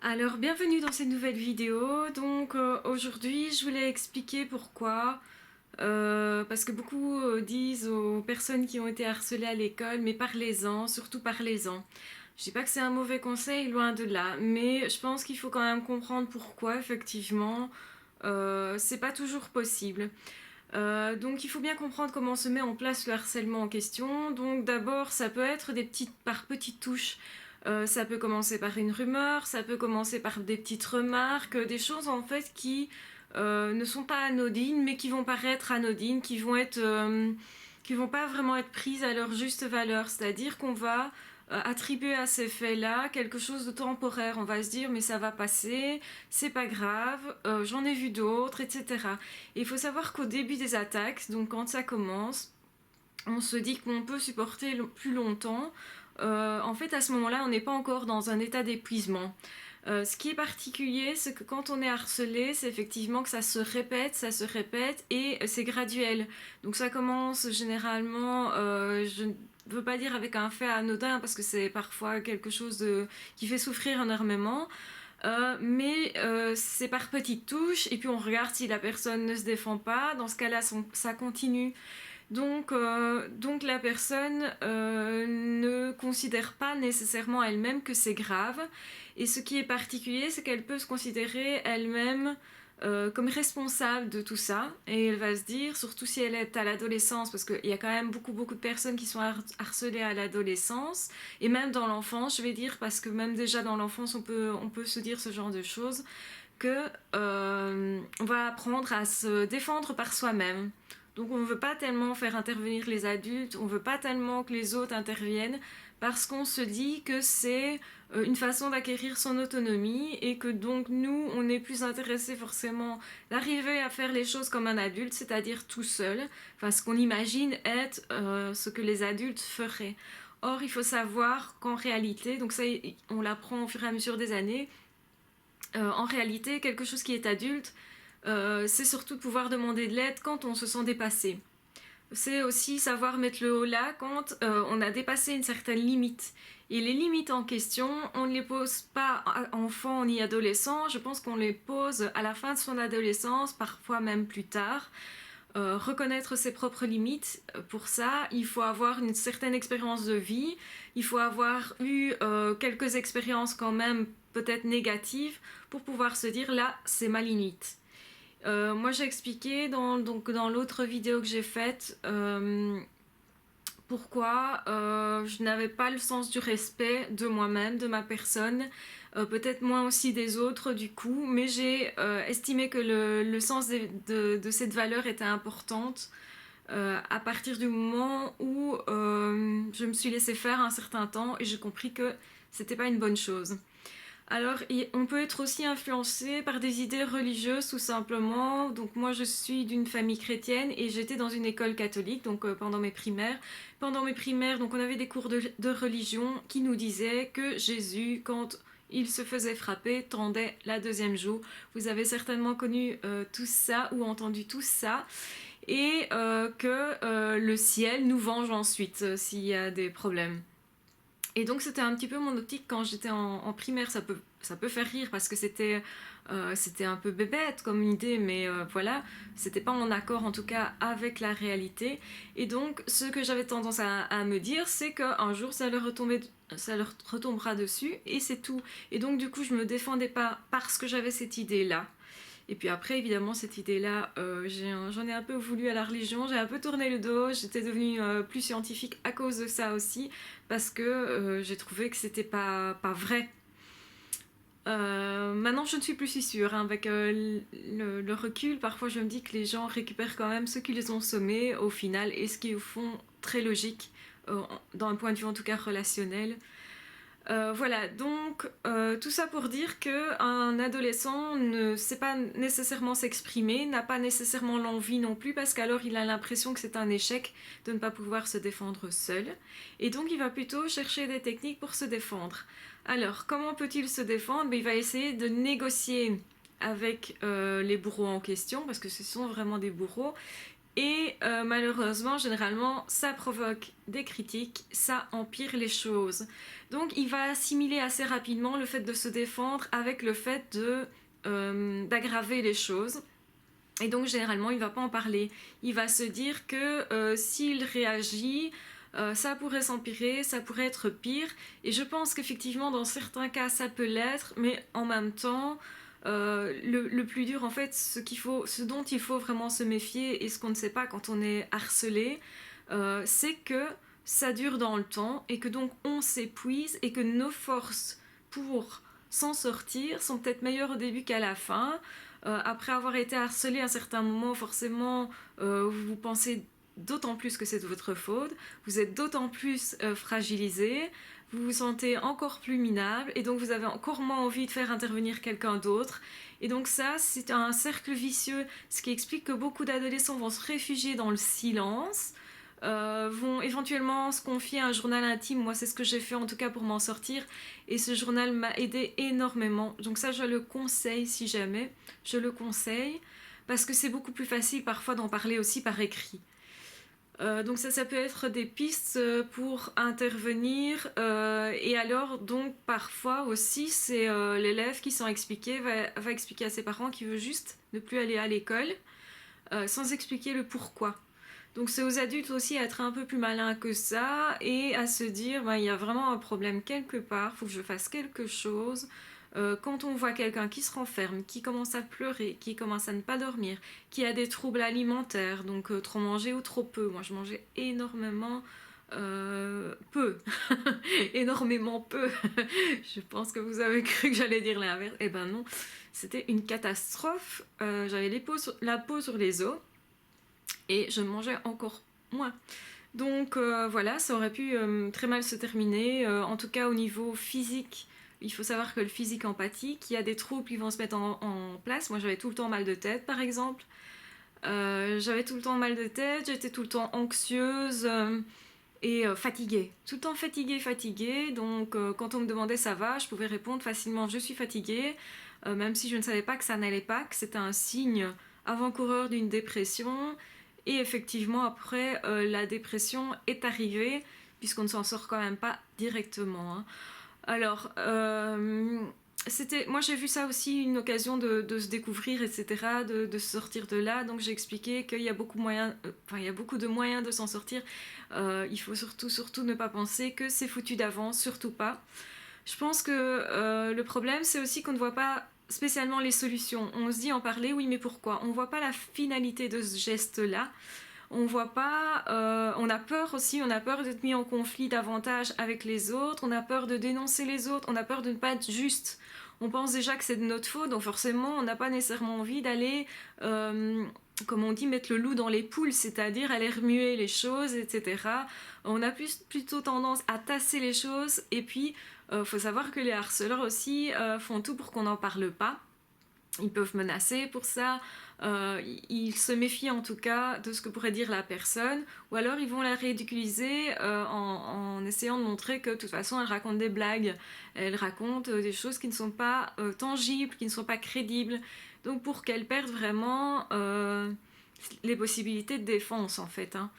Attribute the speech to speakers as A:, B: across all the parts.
A: Alors, bienvenue dans cette nouvelle vidéo. Donc, aujourd'hui, je voulais expliquer pourquoi. Parce que beaucoup disent aux personnes qui ont été harcelées à l'école, mais parlez-en, surtout parlez-en. Je dis pas que c'est un mauvais conseil, loin de là, mais je pense qu'il faut quand même comprendre pourquoi, effectivement, c'est pas toujours possible. Donc il faut bien comprendre comment se met en place le harcèlement en question. Donc d'abord, ça peut être par petites touches. Ça peut commencer par une rumeur, ça peut commencer par des petites remarques, des choses en fait qui ne sont pas anodines, mais qui vont paraître anodines, qui vont pas vraiment être prises à leur juste valeur. C'est-à-dire qu'on va attribuer à ces faits-là quelque chose de temporaire. On va se dire mais ça va passer, c'est pas grave, j'en ai vu d'autres, etc. Et il faut savoir qu'au début des attaques, donc quand ça commence, on se dit qu'on peut supporter plus longtemps. En fait, à ce moment-là, on n'est pas encore dans un état d'épuisement. Ce qui est particulier, c'est que quand on est harcelé, c'est effectivement que ça se répète et c'est graduel. Donc ça commence généralement, je ne veux pas dire avec un fait anodin parce que c'est parfois quelque chose qui fait souffrir énormément. Mais c'est par petites touches et puis on regarde si la personne ne se défend pas. Dans ce cas-là, ça continue. Donc la personne ne considère pas nécessairement elle-même que c'est grave. Et ce qui est particulier, c'est qu'elle peut se considérer elle-même comme responsable de tout ça. Et elle va se dire, surtout si elle est à l'adolescence, parce qu'il y a quand même beaucoup de personnes qui sont harcelées à l'adolescence, et même dans l'enfance, je vais dire, parce que même déjà dans l'enfance, on peut se dire ce genre de choses, que on va apprendre à se défendre par soi-même. Donc on ne veut pas tellement faire intervenir les adultes, on ne veut pas tellement que les autres interviennent, parce qu'on se dit que c'est une façon d'acquérir son autonomie et que donc nous, on est plus intéressé forcément d'arriver à faire les choses comme un adulte, c'est-à-dire tout seul, enfin ce qu'on imagine être ce que les adultes feraient. Or, il faut savoir qu'en réalité, donc ça, on l'apprend au fur et à mesure des années, en réalité, quelque chose qui est adulte, c'est surtout de pouvoir demander de l'aide quand on se sent dépassé. C'est aussi savoir mettre le haut là quand on a dépassé une certaine limite. Et les limites en question, on ne les pose pas à enfant ni adolescent, je pense qu'on les pose à la fin de son adolescence, parfois même plus tard. Reconnaître ses propres limites, pour ça, il faut avoir une certaine expérience de vie, il faut avoir eu quelques expériences quand même peut-être négatives pour pouvoir se dire là, c'est ma limite. Moi, j'ai expliqué dans l'autre vidéo que j'ai faite pourquoi je n'avais pas le sens du respect de moi-même, de ma personne, peut-être moins aussi des autres du coup, mais j'ai estimé que le sens de cette valeur était importante à partir du moment où je me suis laissée faire un certain temps et j'ai compris que c'était pas une bonne chose. Alors, on peut être aussi influencé par des idées religieuses tout simplement. Donc moi, je suis d'une famille chrétienne et j'étais dans une école catholique, donc pendant mes primaires. Pendant mes primaires, donc on avait des cours de religion qui nous disaient que Jésus, quand il se faisait frapper, tendait la deuxième joue. Vous avez certainement connu tout ça ou entendu tout ça. Et que le ciel nous venge ensuite s'il y a des problèmes. Et donc c'était un petit peu mon optique quand j'étais en primaire. Ça peut faire rire parce que c'était un peu bébête comme idée, mais voilà, c'était pas en accord en tout cas avec la réalité. Et donc ce que j'avais tendance à me dire, c'est qu'un jour ça leur retombera dessus et c'est tout. Et donc du coup je me défendais pas parce que j'avais cette idée-là. Et puis après, évidemment, cette idée-là, j'en ai un peu voulu à la religion, j'ai un peu tourné le dos, j'étais devenue plus scientifique à cause de ça aussi, parce que j'ai trouvé que c'était pas vrai. Maintenant, je ne suis plus si sûre. Hein, avec le recul, parfois je me dis que les gens récupèrent quand même ce qu'ils ont semé au final, et ce qui est au fond très logique, d'un point de vue en tout cas relationnel. Voilà, donc tout ça pour dire qu'un adolescent ne sait pas nécessairement s'exprimer, n'a pas nécessairement l'envie non plus, parce qu'alors il a l'impression que c'est un échec de ne pas pouvoir se défendre seul, et donc il va plutôt chercher des techniques pour se défendre. Alors, comment peut-il se défendre? Il va essayer de négocier avec les bourreaux en question, parce que ce sont vraiment des bourreaux, Et malheureusement, généralement, ça provoque des critiques, ça empire les choses. Donc il va assimiler assez rapidement le fait de se défendre avec le fait d'aggraver les choses. Et donc généralement, il ne va pas en parler. Il va se dire que s'il réagit, ça pourrait s'empirer, ça pourrait être pire. Et je pense qu'effectivement, dans certains cas, ça peut l'être, mais en même temps, le plus dur, en fait, ce dont il faut vraiment se méfier et ce qu'on ne sait pas quand on est harcelé, c'est que ça dure dans le temps et que donc on s'épuise et que nos forces pour s'en sortir sont peut-être meilleures au début qu'à la fin. Après avoir été harcelé à un certain moment, forcément, vous pensez d'autant plus que c'est de votre faute, vous êtes d'autant plus fragilisé, vous vous sentez encore plus minable et donc vous avez encore moins envie de faire intervenir quelqu'un d'autre. Et donc ça, c'est un cercle vicieux, ce qui explique que beaucoup d'adolescents vont se réfugier dans le silence, vont éventuellement se confier à un journal intime. Moi, c'est ce que j'ai fait en tout cas pour m'en sortir. Et ce journal m'a aidé énormément. Donc ça, je le conseille si jamais. Je le conseille parce que c'est beaucoup plus facile parfois d'en parler aussi par écrit. Donc ça peut être des pistes pour intervenir. Et alors, donc, parfois aussi, c'est l'élève qui s'en expliquer, va expliquer à ses parents qu'il veut juste ne plus aller à l'école sans expliquer le pourquoi. Donc c'est aux adultes aussi à être un peu plus malins que ça et à se dire il y a vraiment un problème quelque part, il faut que je fasse quelque chose. Quand on voit quelqu'un qui se renferme, qui commence à pleurer, qui commence à ne pas dormir, qui a des troubles alimentaires, donc trop manger ou trop peu. Moi je mangeais énormément peu, énormément peu. Je pense que vous avez cru que j'allais dire l'inverse. Eh ben non, c'était une catastrophe. J'avais la peau sur les os. Et je mangeais encore moins. Donc voilà, ça aurait pu très mal se terminer. En tout cas, au niveau physique, il faut savoir que le physique empathique, il y a des troubles qui vont se mettre en place. Moi, j'avais tout le temps mal de tête, par exemple. J'avais tout le temps mal de tête, j'étais tout le temps anxieuse et fatiguée. Tout le temps fatiguée. Donc, quand on me demandait ça va, je pouvais répondre facilement je suis fatiguée, même si je ne savais pas que ça n'allait pas, que c'était un signe avant-coureur d'une dépression. Et effectivement, après, la dépression est arrivée, puisqu'on ne s'en sort quand même pas directement. Hein. Alors, moi j'ai vu ça aussi une occasion de se découvrir, etc., de sortir de là. Donc j'ai expliqué qu'il y a il y a beaucoup de moyens de s'en sortir. Il faut surtout ne pas penser que c'est foutu d'avance, surtout pas. Je pense que le problème, c'est aussi qu'on ne voit pas spécialement les solutions. On se dit en parler, oui, mais pourquoi? On ne voit pas la finalité de ce geste-là. On voit pas, on a peur aussi, on a peur d'être mis en conflit davantage avec les autres, on a peur de dénoncer les autres, on a peur de ne pas être juste. On pense déjà que c'est de notre faute, donc forcément on n'a pas nécessairement envie d'aller, comme on dit, mettre le loup dans les poules, c'est-à-dire aller remuer les choses, etc. On a plutôt tendance à tasser les choses, et puis faut savoir que les harceleurs aussi font tout pour qu'on n'en parle pas. Ils peuvent menacer pour ça, ils se méfient en tout cas de ce que pourrait dire la personne, ou alors ils vont la ridiculiser en essayant de montrer que de toute façon elle raconte des blagues, elle raconte des choses qui ne sont pas tangibles, qui ne sont pas crédibles, donc pour qu'elle perde vraiment les possibilités de défense en fait. Hein.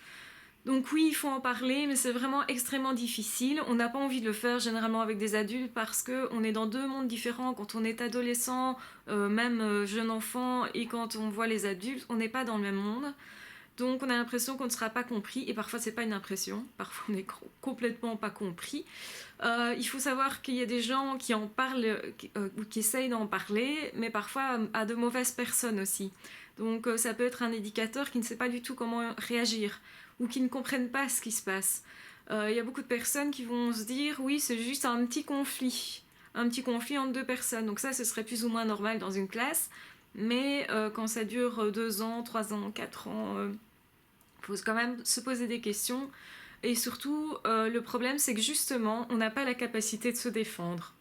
A: Donc oui, il faut en parler, mais c'est vraiment extrêmement difficile. On n'a pas envie de le faire généralement avec des adultes parce qu'on est dans deux mondes différents. Quand on est adolescent, même jeune enfant, et quand on voit les adultes, on n'est pas dans le même monde. Donc on a l'impression qu'on ne sera pas compris, et parfois c'est pas une impression, parfois on n'est complètement pas compris. Il faut savoir qu'il y a des gens qui en parlent, ou qui essayent d'en parler, mais parfois à de mauvaises personnes aussi. Donc ça peut être un éducateur qui ne sait pas du tout comment réagir, ou qui ne comprennent pas ce qui se passe. Y a beaucoup de personnes qui vont se dire oui, c'est juste un petit conflit entre deux personnes. Donc ça, ce serait plus ou moins normal dans une classe, mais quand ça dure 2 ans, 3 ans, 4 ans, faut quand même se poser des questions. Et surtout, le problème, c'est que justement, on n'a pas la capacité de se défendre.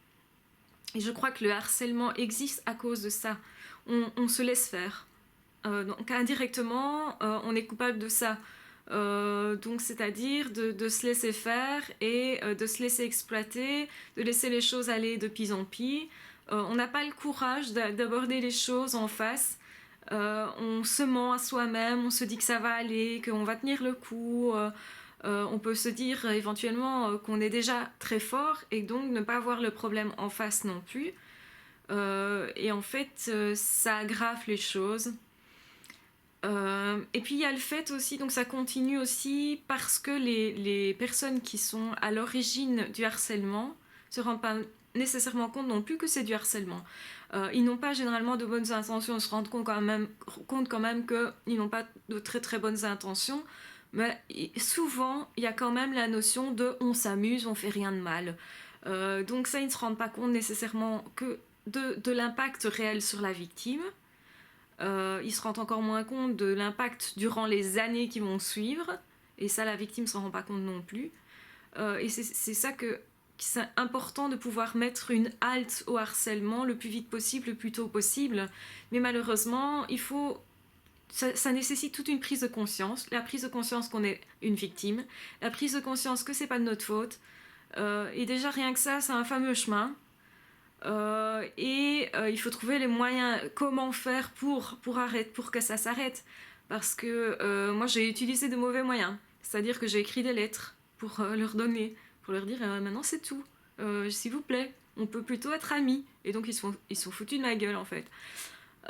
A: Et je crois que le harcèlement existe à cause de ça. On se laisse faire. Donc indirectement, on est coupable de ça. Donc c'est-à-dire de se laisser faire et de se laisser exploiter, de laisser les choses aller de pis en pis. On n'a pas le courage d'aborder les choses en face. On se ment à soi-même, on se dit que ça va aller, qu'on va tenir le coup. On peut se dire éventuellement qu'on est déjà très fort et donc ne pas voir le problème en face non plus. Et en fait, ça aggrave les choses. Et puis il y a le fait aussi, donc ça continue aussi parce que les personnes qui sont à l'origine du harcèlement se rendent pas nécessairement compte non plus que c'est du harcèlement. Ils n'ont pas généralement de bonnes intentions, ils se rendent compte quand même qu'ils n'ont pas de très très bonnes intentions, mais souvent il y a quand même la notion de on s'amuse, on fait rien de mal. Donc ça, ils ne se rendent pas compte nécessairement que de l'impact réel sur la victime. Ils se rendent encore moins compte de l'impact durant les années qui vont suivre. Et ça, la victime ne s'en rend pas compte non plus. Et c'est ça que c'est important de pouvoir mettre une halte au harcèlement le plus vite possible, le plus tôt possible. Mais malheureusement, ça nécessite toute une prise de conscience. La prise de conscience qu'on est une victime. La prise de conscience que c'est pas de notre faute. Et déjà, rien que ça, c'est un fameux chemin. Il faut trouver les moyens, comment faire pour que ça s'arrête. Parce que moi j'ai utilisé de mauvais moyens. C'est-à-dire que j'ai écrit des lettres pour leur donner, pour leur dire maintenant c'est tout. S'il vous plaît, on peut plutôt être amis. Et donc ils sont foutus de ma gueule en fait.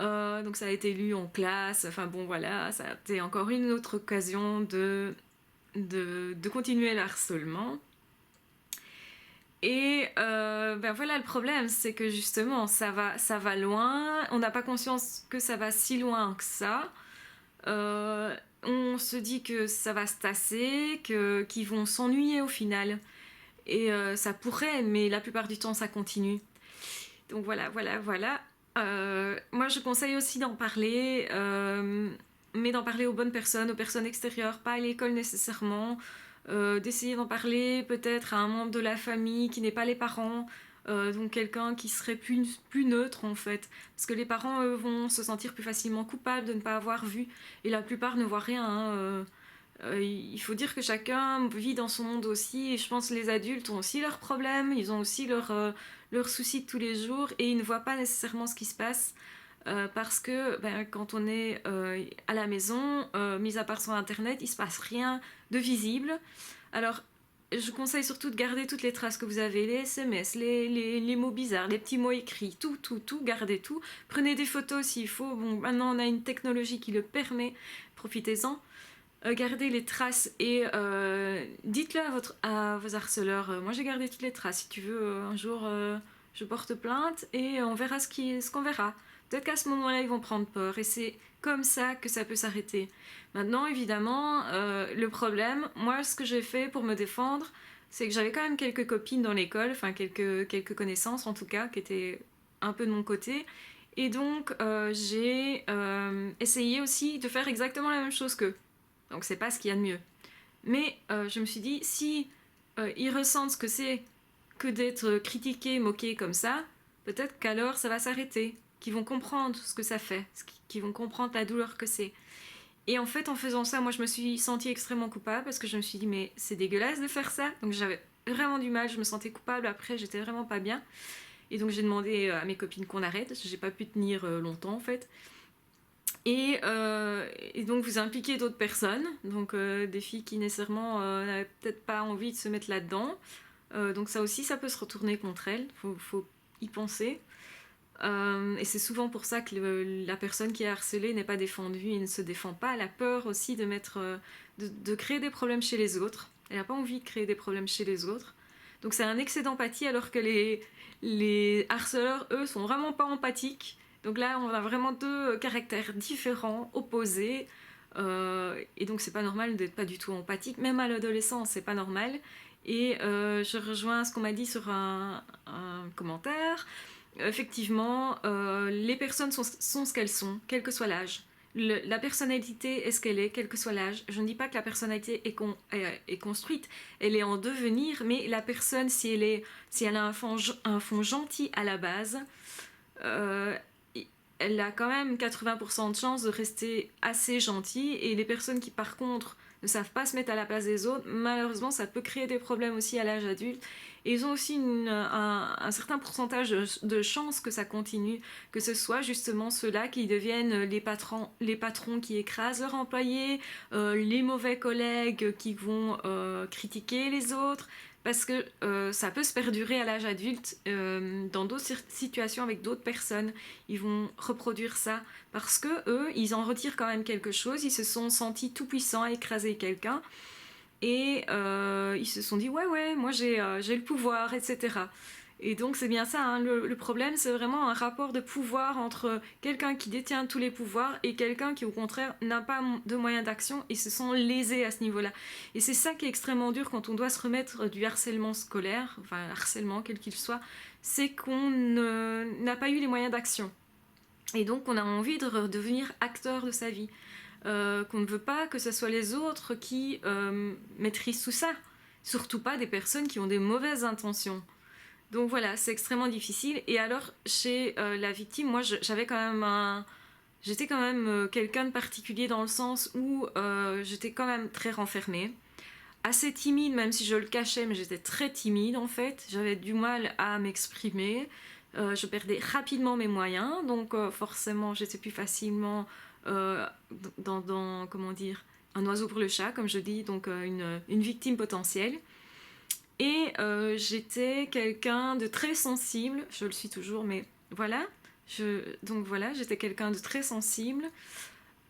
A: Donc ça a été lu en classe. Enfin bon voilà, ça a été encore une autre occasion de continuer le harcèlement. Et ben voilà, le problème, c'est que justement, ça va loin. On n'a pas conscience que ça va si loin que ça. On se dit que ça va se tasser, qu'ils vont s'ennuyer au final. Et ça pourrait, mais la plupart du temps, ça continue. Donc voilà. Moi, je conseille aussi d'en parler, mais d'en parler aux bonnes personnes, aux personnes extérieures, pas à l'école nécessairement. D'essayer d'en parler peut-être à un membre de la famille qui n'est pas les parents, donc quelqu'un qui serait plus neutre en fait. Parce que les parents, eux, vont se sentir plus facilement coupables de ne pas avoir vu, et la plupart ne voient rien. Il faut dire que chacun vit dans son monde aussi, et je pense que les adultes ont aussi leurs problèmes, ils ont aussi leurs soucis de tous les jours, et ils ne voient pas nécessairement ce qui se passe. Parce que quand on est à la maison, mis à part sur internet, il se passe rien de visible. Alors je conseille surtout de garder toutes les traces que vous avez, les SMS, les mots bizarres, les petits mots écrits, tout, gardez tout. Prenez des photos s'il faut. Bon, maintenant on a une technologie qui le permet, profitez-en. Gardez les traces et dites-le à vos harceleurs. Moi j'ai gardé toutes les traces. Si tu veux, un jour je porte plainte et on verra ce qu'on verra. Peut-être qu'à ce moment-là ils vont prendre peur et c'est comme ça que ça peut s'arrêter. Maintenant évidemment, le problème, moi ce que j'ai fait pour me défendre, c'est que j'avais quand même quelques copines dans l'école, enfin quelques connaissances en tout cas, qui étaient un peu de mon côté. Et donc j'ai essayé aussi de faire exactement la même chose qu'eux. Donc c'est pas ce qu'il y a de mieux. Mais je me suis dit, si ils ressentent ce que c'est que d'être critiqués, moqués comme ça, peut-être qu'alors ça va s'arrêter, qu'ils vont comprendre ce que ça fait, qu'ils vont comprendre la douleur que c'est. Et en fait, en faisant ça, moi je me suis sentie extrêmement coupable parce que je me suis dit, mais c'est dégueulasse de faire ça. Donc j'avais vraiment du mal, je me sentais coupable, après j'étais vraiment pas bien. Et donc j'ai demandé à mes copines qu'on arrête, j'ai pas pu tenir longtemps en fait. Et donc vous impliquez d'autres personnes, donc des filles qui nécessairement n'avaient peut-être pas envie de se mettre là-dedans. Donc ça aussi, ça peut se retourner contre elles, faut y penser. Et c'est souvent pour ça que la personne qui est harcelée n'est pas défendue et ne se défend pas. Elle a peur aussi de créer des problèmes chez les autres. Elle n'a pas envie de créer des problèmes chez les autres. Donc c'est un excès d'empathie alors que les harceleurs, eux, sont vraiment pas empathiques. Donc là, on a vraiment deux caractères différents, opposés. Et donc c'est pas normal d'être pas du tout empathique. Même à l'adolescence, c'est pas normal. Et je rejoins ce qu'on m'a dit sur un commentaire. Effectivement, les personnes sont ce qu'elles sont, quel que soit l'âge. La personnalité est ce qu'elle est, quel que soit l'âge. Je ne dis pas que la personnalité est construite, elle est en devenir, mais la personne, si elle a un fond gentil à la base, euh, elle a quand même 80% de chances de rester assez gentille. Et les personnes qui, par contre, ne savent pas se mettre à la place des autres, malheureusement, ça peut créer des problèmes aussi à l'âge adulte. Et ils ont aussi un certain pourcentage de chances que ça continue, que ce soit justement ceux-là qui deviennent les patrons qui écrasent leurs employés, les mauvais collègues qui vont critiquer les autres, parce que ça peut se perdurer à l'âge adulte dans d'autres situations avec d'autres personnes. Ils vont reproduire ça parce que eux, ils en retirent quand même quelque chose. Ils se sont sentis tout puissants à écraser quelqu'un et ils se sont dit ouais moi j'ai le pouvoir, etc. Et donc c'est bien ça, hein, le problème c'est vraiment un rapport de pouvoir entre quelqu'un qui détient tous les pouvoirs et quelqu'un qui au contraire n'a pas de moyens d'action et se sent lésé à ce niveau-là. Et c'est ça qui est extrêmement dur quand on doit se remettre du harcèlement scolaire, enfin harcèlement quel qu'il soit, c'est qu'on n'a pas eu les moyens d'action. Et donc on a envie de devenir acteur de sa vie. Qu'on ne veut pas que ce soit les autres qui maîtrisent tout ça. Surtout pas des personnes qui ont des mauvaises intentions. Donc voilà, c'est extrêmement difficile. Et alors, chez la victime, moi, j'avais quand même j'étais quand même quelqu'un de particulier dans le sens où j'étais quand même très renfermée. Assez timide, même si je le cachais, mais j'étais très timide en fait. J'avais du mal à m'exprimer. Je perdais rapidement mes moyens, donc forcément, j'étais plus facilement comment dire, un oiseau pour le chat, comme je dis, donc une victime potentielle. Et j'étais quelqu'un de très sensible, je le suis toujours, mais voilà. Donc voilà, j'étais quelqu'un de très sensible.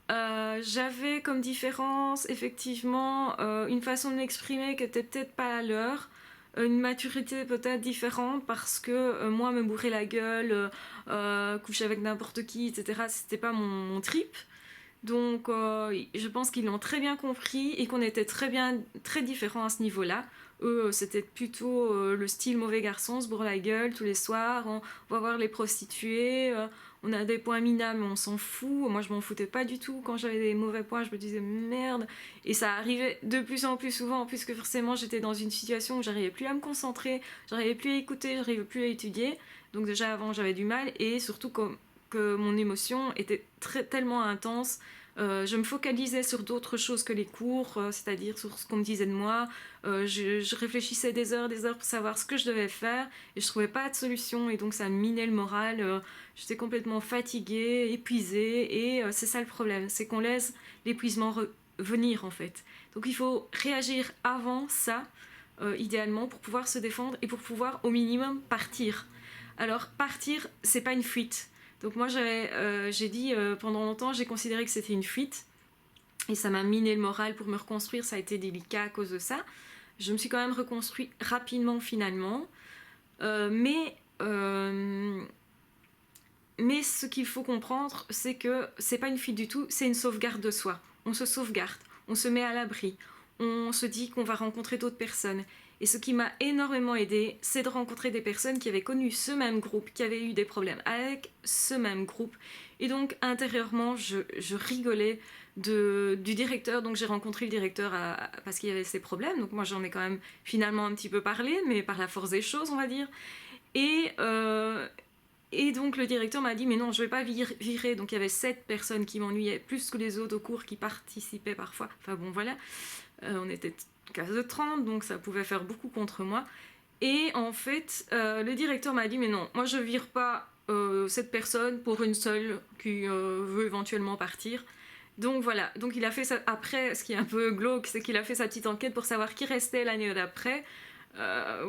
A: J'avais comme différence, effectivement, une façon de m'exprimer qui était peut-être pas à l'heure, une maturité peut-être différente parce que moi, me bourrer la gueule, coucher avec n'importe qui, etc., c'était pas mon trip. Donc je pense qu'ils l'ont très bien compris et qu'on était très différents à ce niveau-là. Eux, c'était plutôt le style mauvais garçon, se bourre la gueule tous les soirs, on va voir les prostituées, on a des points minables mais on s'en fout. Moi je m'en foutais pas du tout, quand j'avais des mauvais points je me disais merde. Et ça arrivait de plus en plus souvent puisque forcément j'étais dans une situation où j'arrivais plus à me concentrer, j'arrivais plus à écouter, j'arrivais plus à étudier. Donc déjà avant j'avais du mal et surtout que mon émotion était tellement intense. Je me focalisais sur d'autres choses que les cours, c'est-à-dire sur ce qu'on me disait de moi. Je réfléchissais des heures pour savoir ce que je devais faire et je trouvais pas de solution et donc ça me minait le moral. J'étais complètement fatiguée, épuisée et c'est ça le problème, c'est qu'on laisse l'épuisement venir en fait. Donc il faut réagir avant ça, idéalement, pour pouvoir se défendre et pour pouvoir au minimum partir. Alors partir, c'est pas une fuite. Donc moi j'ai dit pendant longtemps, j'ai considéré que c'était une fuite et ça m'a miné le moral pour me reconstruire, ça a été délicat à cause de ça. Je me suis quand même reconstruit rapidement finalement, mais ce qu'il faut comprendre, c'est que c'est pas une fuite du tout, c'est une sauvegarde de soi. On se sauvegarde, on se met à l'abri, on se dit qu'on va rencontrer d'autres personnes. Et ce qui m'a énormément aidé, c'est de rencontrer des personnes qui avaient connu ce même groupe, qui avaient eu des problèmes avec ce même groupe. Et donc intérieurement, je rigolais du directeur. Donc j'ai rencontré le directeur parce qu'il y avait ces problèmes. Donc moi j'en ai quand même finalement un petit peu parlé, mais par la force des choses, on va dire. Et donc le directeur m'a dit mais non, je vais pas virer. Donc il y avait 7 personnes qui m'ennuyaient plus que les autres au cours qui participaient parfois. Enfin bon voilà, on était casse de 30, donc ça pouvait faire beaucoup contre moi. Et en fait, le directeur m'a dit mais non, moi je vire pas cette personne pour une seule qui veut éventuellement partir. Donc voilà, donc il a fait ça. Après, ce qui est un peu glauque, c'est qu'il a fait sa petite enquête pour savoir qui restait l'année d'après.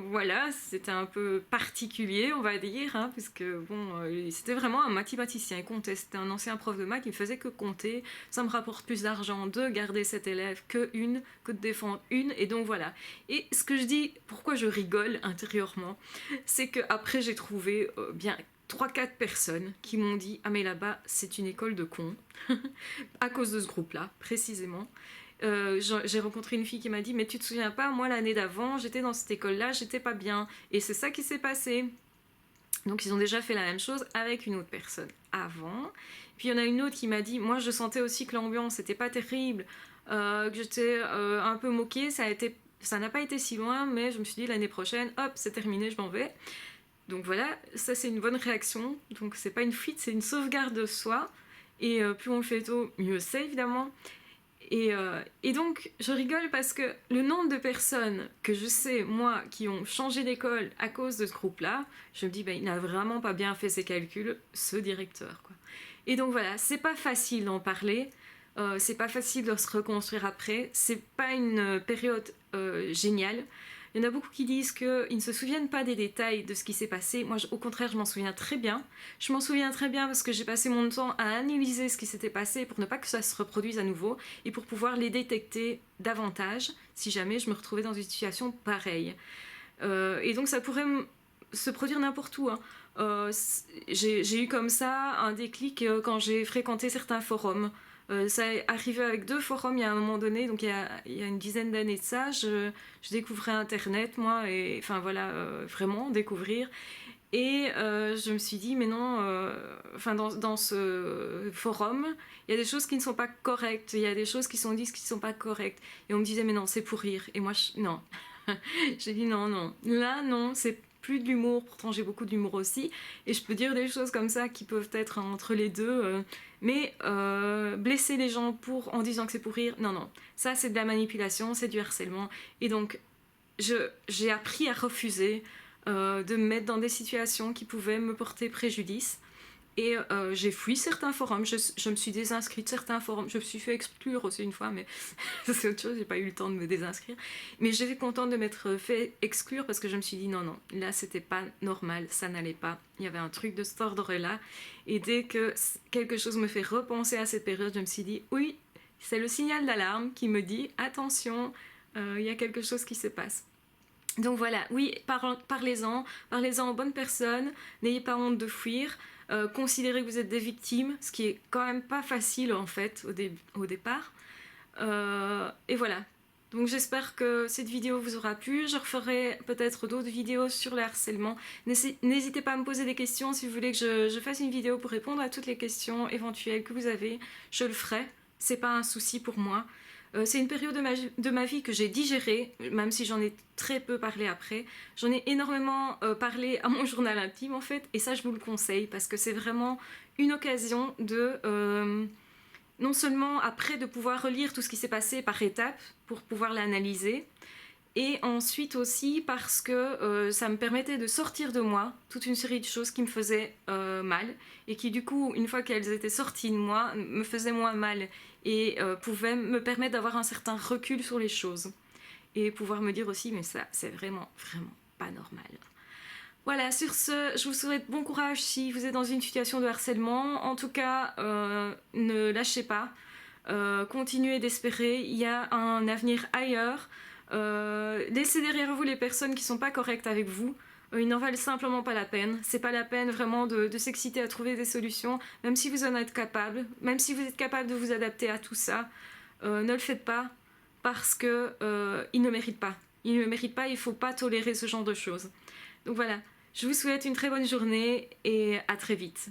A: Voilà, c'était un peu particulier, on va dire, hein, parce que bon, c'était vraiment un mathématicien, il comptait, c'était un ancien prof de maths qui ne faisait que compter. Ça me rapporte plus d'argent de garder cet élève que de défendre une, et donc voilà. Et ce que je dis, pourquoi je rigole intérieurement, c'est qu'après j'ai trouvé bien 3-4 personnes qui m'ont dit ah mais là-bas c'est une école de cons, à cause de ce groupe-là, précisément. J'ai rencontré une fille qui m'a dit mais tu te souviens pas, moi l'année d'avant j'étais dans cette école là, j'étais pas bien et c'est ça qui s'est passé. Donc ils ont déjà fait la même chose avec une autre personne avant. Puis il y en a une autre qui m'a dit moi je sentais aussi que l'ambiance était pas terrible, que j'étais un peu moquée, ça n'a pas été si loin, mais je me suis dit l'année prochaine hop c'est terminé, je m'en vais. Donc voilà, ça c'est une bonne réaction. Donc c'est pas une fuite, c'est une sauvegarde de soi et plus on le fait tôt, mieux c'est évidemment. Et donc, je rigole parce que le nombre de personnes que je sais, moi, qui ont changé d'école à cause de ce groupe-là, je me dis, il n'a vraiment pas bien fait ses calculs, ce directeur, quoi. Et donc voilà, c'est pas facile d'en parler, c'est pas facile de se reconstruire après, c'est pas une période géniale. Il y en a beaucoup qui disent qu'ils ne se souviennent pas des détails de ce qui s'est passé. Moi, au contraire, je m'en souviens très bien. Je m'en souviens très bien parce que j'ai passé mon temps à analyser ce qui s'était passé pour ne pas que ça se reproduise à nouveau et pour pouvoir les détecter davantage si jamais je me retrouvais dans une situation pareille. Et donc, ça pourrait se produire n'importe où, hein. J'ai eu comme ça un déclic quand j'ai fréquenté certains forums. Ça est arrivé avec 2 forums il y a un moment donné, donc il y a une dizaine d'années de ça, je découvrais Internet, moi, et enfin voilà, vraiment découvrir. Et je me suis dit, mais non, dans ce forum, il y a des choses qui ne sont pas correctes, il y a des choses qui sont dites qui ne sont pas correctes. Et on me disait, mais non, c'est pour rire. Et moi, non. J'ai dit non, non. Là, non, c'est plus de l'humour, pourtant j'ai beaucoup d'humour aussi, et je peux dire des choses comme ça qui peuvent être entre les deux, mais blesser les gens en disant que c'est pour rire, non, non. Ça, c'est de la manipulation, c'est du harcèlement, et donc j'ai appris à refuser de me mettre dans des situations qui pouvaient me porter préjudice. Et j'ai fui certains forums, je me suis désinscrite de certains forums, je me suis fait exclure aussi une fois, mais c'est autre chose, j'ai pas eu le temps de me désinscrire. Mais j'étais contente de m'être fait exclure parce que je me suis dit non, non, là c'était pas normal, ça n'allait pas. Il y avait un truc de cet ordre-là. Et dès que quelque chose me fait repenser à cette période, je me suis dit oui, c'est le signal d'alarme qui me dit attention, il y a quelque chose qui se passe. Donc voilà, oui, parlez-en aux bonnes personnes, n'ayez pas honte de fuir. Considérez que vous êtes des victimes, ce qui est quand même pas facile en fait au départ. Et voilà. Donc j'espère que cette vidéo vous aura plu. Je referai peut-être d'autres vidéos sur le harcèlement. N'hésitez pas à me poser des questions si vous voulez que je fasse une vidéo pour répondre à toutes les questions éventuelles que vous avez. Je le ferai. C'est pas un souci pour moi. C'est une période de ma vie que j'ai digérée, même si j'en ai très peu parlé après. J'en ai énormément parlé à mon journal intime en fait, et ça je vous le conseille parce que c'est vraiment une occasion de non seulement après de pouvoir relire tout ce qui s'est passé par étapes pour pouvoir l'analyser, et ensuite aussi parce que ça me permettait de sortir de moi toute une série de choses qui me faisaient mal et qui du coup, une fois qu'elles étaient sorties de moi, me faisaient moins mal et pouvaient me permettre d'avoir un certain recul sur les choses et pouvoir me dire aussi mais ça c'est vraiment vraiment pas normal. Voilà, sur ce, je vous souhaite bon courage si vous êtes dans une situation de harcèlement. En tout cas, ne lâchez pas, continuez d'espérer, il y a un avenir ailleurs. Laissez derrière vous les personnes qui sont pas correctes avec vous. Ils n'en valent simplement pas la peine. C'est pas la peine vraiment de s'exciter à trouver des solutions, même si vous en êtes capable, même si vous êtes capable de vous adapter à tout ça. Ne le faites pas parce que ils ne méritent pas. Ils ne le méritent pas. Il faut pas tolérer ce genre de choses. Donc voilà. Je vous souhaite une très bonne journée et à très vite.